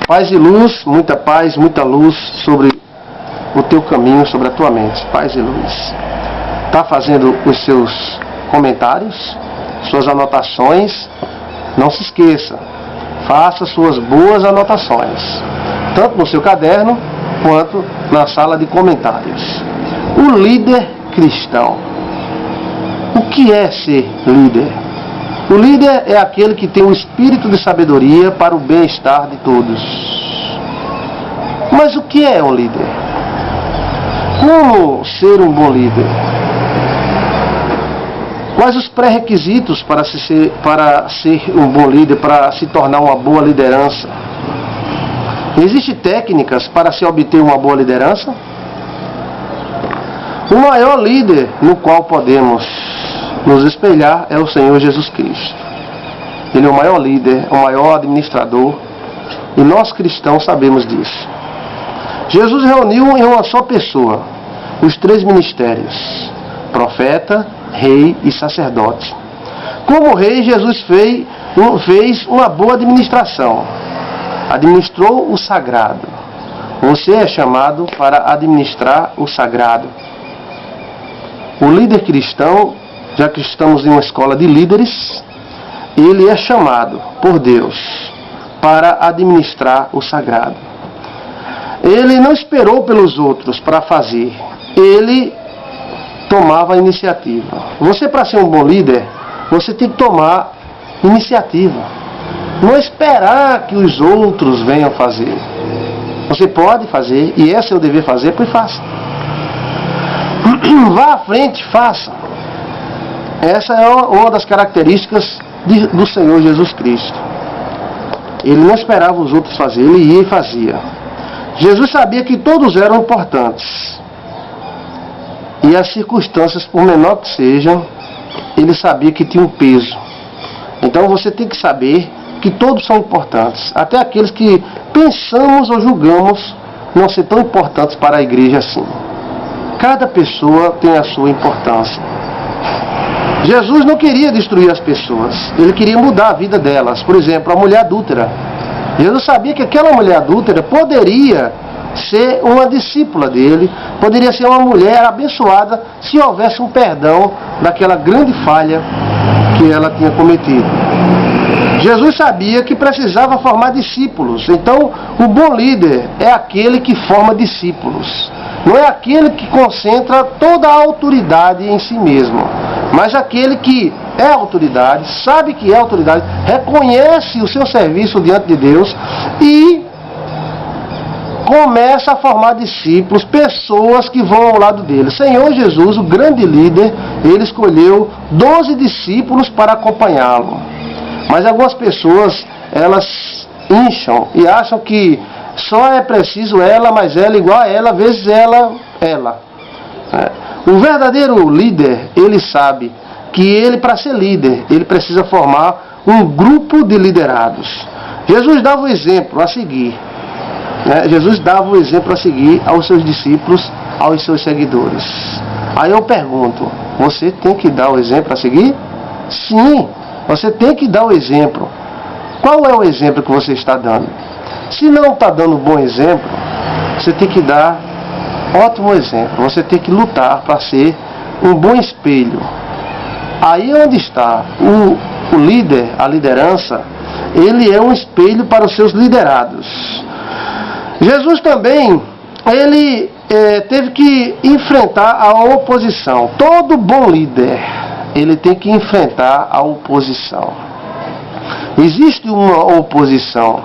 Paz e luz, muita luz sobre o teu caminho, sobre a tua mente. Paz e luz. Está fazendo os seus comentários, suas anotações? Não se esqueça, faça suas boas anotações, tanto no seu caderno quanto na sala de comentários. O líder cristão. O que é ser líder? O líder é aquele que tem um espírito de sabedoria para o bem-estar de todos. Mas o que é um líder? Como ser um bom líder? Quais os pré-requisitos para ser um bom líder, para se tornar uma boa liderança? Existem técnicas para se obter uma boa liderança? O maior líder no qual podemos nos espelhar é o Senhor Jesus Cristo. Ele é o maior líder, o maior administrador, e nós cristãos sabemos disso. Jesus reuniu em uma só pessoa os três ministérios: profeta, rei e sacerdote. Como rei, Jesus fez uma boa administração. Administrou o sagrado. Você é chamado para administrar o sagrado. O líder cristão, já que estamos em uma escola de líderes, ele é chamado por Deus para administrar o sagrado. Ele não esperou pelos outros para fazer. Ele tomava a iniciativa. Você, para ser um bom líder, você tem que tomar iniciativa. Não esperar que os outros venham fazer. Você pode fazer, e esse é o dever fazer, pois faça. Vá à frente, faça. Essa é uma das características do Senhor Jesus Cristo. Ele não esperava os outros fazer, ele ia e fazia. Jesus sabia que todos eram importantes. E as circunstâncias, por menor que sejam, ele sabia que tinha um peso. Então você tem que saber que todos são importantes. Até aqueles que pensamos ou julgamos não ser tão importantes para a igreja assim. Cada pessoa tem a sua importância. Jesus não queria destruir as pessoas. Ele queria mudar a vida delas. Por exemplo, a mulher adúltera. Jesus sabia que aquela mulher adúltera poderia ser uma discípula dele, poderia ser uma mulher abençoada se houvesse um perdão daquela grande falha que ela tinha cometido. Jesus sabia que precisava formar discípulos. Então, o bom líder é aquele que forma discípulos. Não é aquele que concentra toda a autoridade em si mesmo, mas aquele que é autoridade, sabe que é autoridade, reconhece o seu serviço diante de Deus e começa a formar discípulos, pessoas que vão ao lado dele. Senhor Jesus, o grande líder, ele escolheu 12 discípulos para acompanhá-lo. Mas algumas pessoas, elas incham e acham que só é preciso ela, mas ela igual a ela, vezes ela. O verdadeiro líder, ele sabe que ele, para ser líder, ele precisa formar um grupo de liderados. Jesus dava o exemplo a seguir. Jesus dava o exemplo a seguir aos seus discípulos, aos seus seguidores. Aí eu pergunto, você tem que dar o exemplo a seguir? Sim, você tem que dar o exemplo. Qual é o exemplo que você está dando? Se não está dando um bom exemplo, você tem que dar ótimo exemplo. Você tem que lutar para ser um bom espelho. Aí onde está o líder, a liderança, ele é um espelho para os seus liderados. Jesus também, ele teve que enfrentar a oposição. Todo bom líder, ele tem que enfrentar a oposição. Existe uma oposição,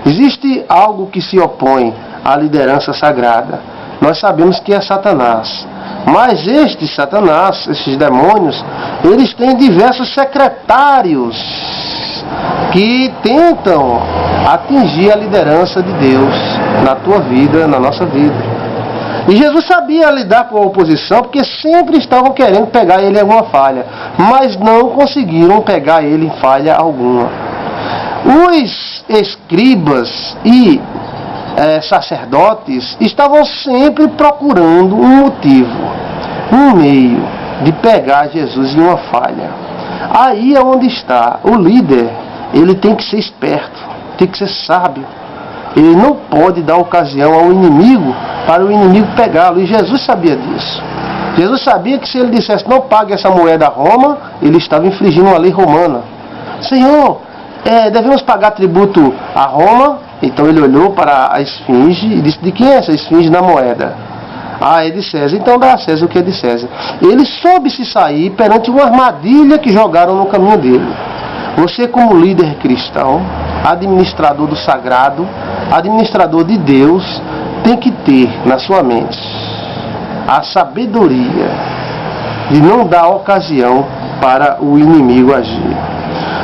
existe algo que se opõe à liderança sagrada. Nós sabemos que é Satanás. Mas este Satanás, esses demônios, eles têm diversos secretários que tentam atingir a liderança de Deus na tua vida, na nossa vida. E Jesus sabia lidar com a oposição, porque sempre estavam querendo pegar ele em alguma falha, mas não conseguiram pegar ele em falha alguma. Os escribas e sacerdotes estavam sempre procurando um motivo, um meio de pegar Jesus em uma falha. Aí é onde está o líder. Ele tem que ser esperto, tem que ser sábio. ele não pode dar ocasião ao inimigo para o inimigo pegá-lo. E Jesus sabia disso. Jesus sabia que se ele dissesse não pague essa moeda a Roma, ele estava infringindo a lei romana. Senhor, devemos pagar tributo a Roma? Então ele olhou para a esfinge e disse, de quem é essa esfinge na moeda? Ah, é de César. Então dá a César o que é de César. Ele soube se sair perante uma armadilha que jogaram no caminho dele. Você, como líder cristão, administrador do sagrado, administrador de Deus, tem que ter na sua mente a sabedoria de não dar ocasião para o inimigo agir.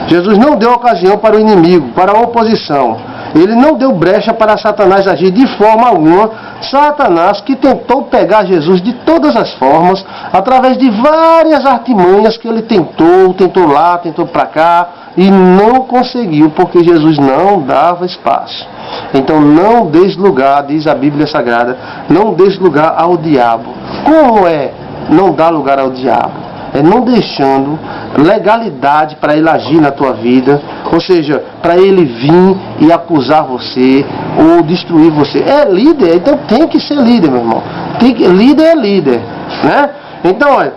Jesus não deu ocasião para o inimigo, para a oposição. Ele não deu brecha para Satanás agir de forma alguma. Satanás, que tentou pegar Jesus de todas as formas, através de várias artimanhas que ele tentou lá, tentou para cá, e não conseguiu, porque Jesus não dava espaço. Então não des lugar, diz a Bíblia Sagrada, não des lugar ao diabo. Como é não dar lugar ao diabo? É não deixando legalidade para ele agir na tua vida, ou seja, para ele vir e acusar você ou destruir você. É líder, então tem que ser líder, meu irmão. Líder é líder, né? Então, olha,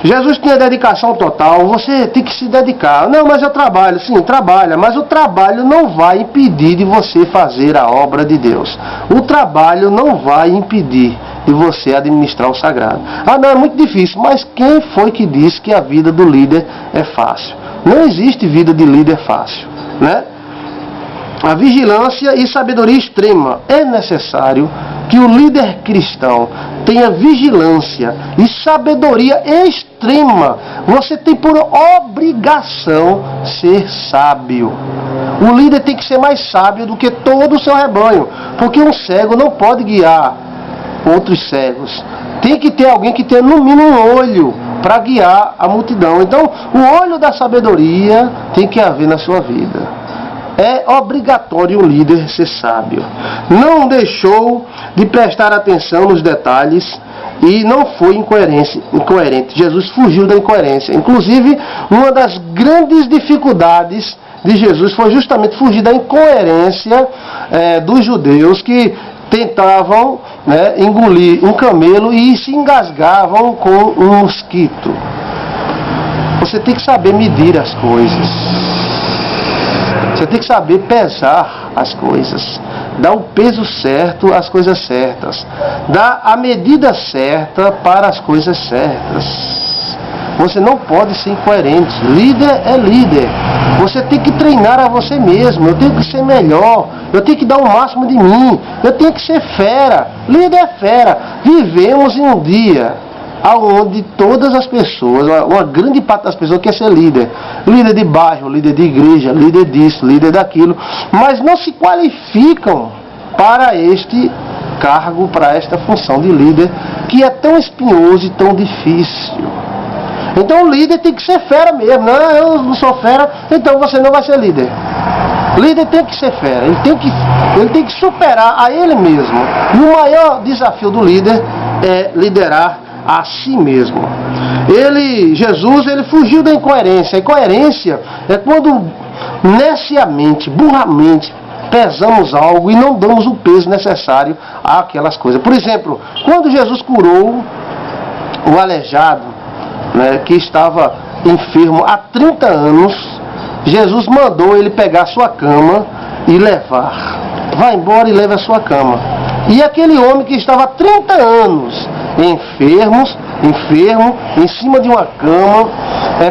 Jesus tinha dedicação total, você tem que se dedicar. Não, mas eu trabalho. Sim, trabalha, mas o trabalho não vai impedir de você fazer a obra de Deus. O trabalho não vai impedir de você administrar o sagrado. Ah, não, é muito difícil, mas quem foi que disse que a vida do líder é fácil? Não existe vida de líder fácil, né? A vigilância e sabedoria extrema. É necessário que o líder cristão tenha vigilância e sabedoria extrema. Você tem por obrigação ser sábio. O líder tem que ser mais sábio do que todo o seu rebanho, porque um cego não pode guiar outros cegos. Tem que ter alguém que tenha no mínimo um olho para guiar a multidão. Então, o olho da sabedoria tem que haver na sua vida. É obrigatório o líder ser sábio. Não deixou de prestar atenção nos detalhes e não foi incoerente. Jesus fugiu da incoerência. Inclusive, uma das grandes dificuldades de Jesus foi justamente fugir da incoerência dos judeus que tentavam engolir um camelo e se engasgavam com um mosquito. Você tem que saber medir as coisas. Você tem que saber pesar as coisas, dar o peso certo às coisas certas, dar a medida certa para as coisas certas. Você não pode ser incoerente. Líder é líder. Você tem que treinar a você mesmo. Eu tenho que ser melhor. Eu tenho que dar o máximo de mim. Eu tenho que ser fera. Líder é fera. Vivemos em um dia onde todas as pessoas, uma grande parte das pessoas quer ser líder. Líder de bairro, líder de igreja, líder disso, líder daquilo. Mas não se qualificam para este cargo, para esta função de líder, que é tão espinhoso e tão difícil. Então o líder tem que ser fera mesmo. Não, eu não sou fera, então você não vai ser líder. Líder tem que ser fera, ele tem que superar a ele mesmo. E o maior desafio do líder é liderar a si mesmo. Jesus fugiu da incoerência. A incoerência é quando neciamente, burramente, pesamos algo e não damos o peso necessário àquelas coisas. Por exemplo, quando Jesus curou o aleijado, que estava enfermo há 30 anos, Jesus mandou ele pegar a sua cama e levar. Vá embora e leve a sua cama. E aquele homem que estava há 30 anos enfermo, em cima de uma cama,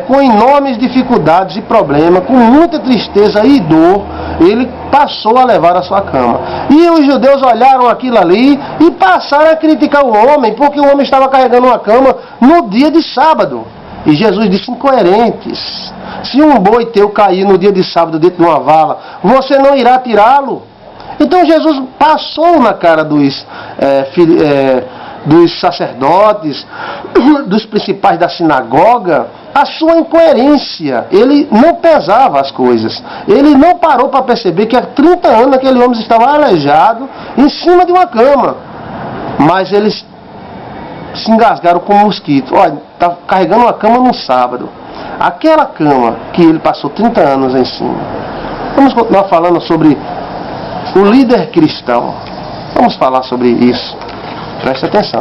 com enormes dificuldades e problemas, com muita tristeza e dor, ele passou a levar a sua cama. E os judeus olharam aquilo ali e passaram a criticar o homem, porque o homem estava carregando uma cama no dia de sábado. E Jesus disse: incoerentes. Se um boi teu cair no dia de sábado dentro de uma vala, você não irá tirá-lo? Então Jesus passou na cara dos sacerdotes, dos principais da sinagoga, a sua incoerência. Ele não pesava as coisas. Ele não parou para perceber que há 30 anos aquele homem estava aleijado em cima de uma cama. Mas eles se engasgaram com um mosquito. Olha, está carregando uma cama no sábado. Aquela cama que ele passou 30 anos em cima. Vamos continuar falando sobre o líder cristão. Vamos falar sobre isso. Preste atenção.